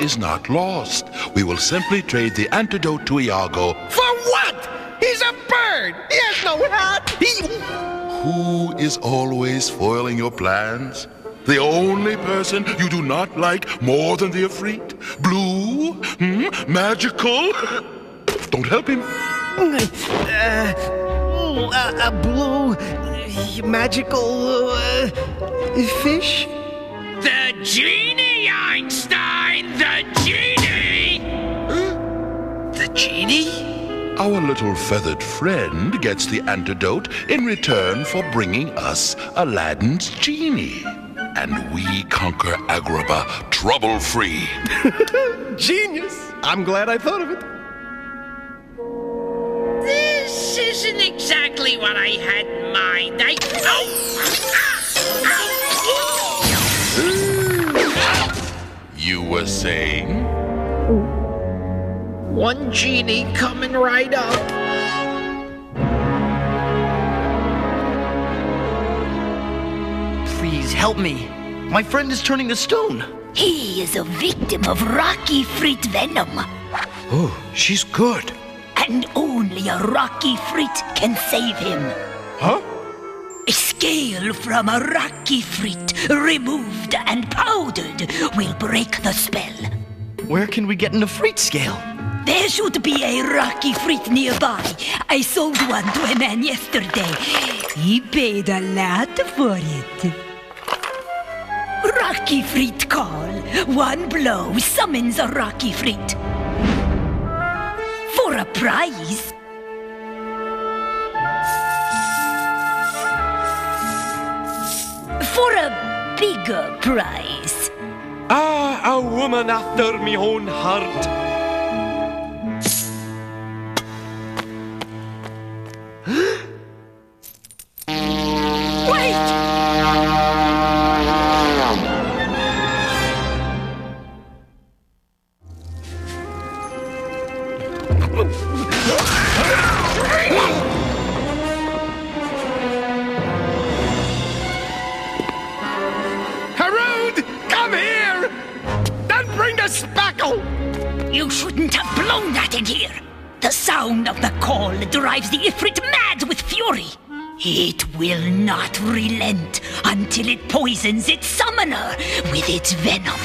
is not lost. We will simply trade the antidote to Iago. For what? He's a bird. He has no hat. Who is always foiling your plans? The only person you do not like more than the Ifrit? Blue? Magical? Don't help him. A blue, magical fish? The genie, Einstein! The genie! The genie? Our little feathered friend gets the antidote in return for bringing us Aladdin's genie. And we conquer Agrabah trouble-free. Genius! I'm glad I thought of it. This isn't exactly what I had in mind. You were saying? One genie coming right up. Please help me. My friend is turning to stone. He is a victim of rocky fruit venom. Oh, she's good. And only a rocky fruit can save him. Huh? A scale from a rocky fruit, removed and powdered, will break the spell. Where can we get an Ifrit scale? There should be a rocky fruit nearby. I sold one to a man yesterday. He paid a lot for it. Rocky fruit call. One blow summons a rocky fruit. For a prize. For a bigger prize. A woman after me own heart. Wait! Harold, come here! Don't bring the spackle! You shouldn't have blown that in here. The sound of the call drives the Ifrit mad with fury. It will not relent until it poisons its summoner with its venom.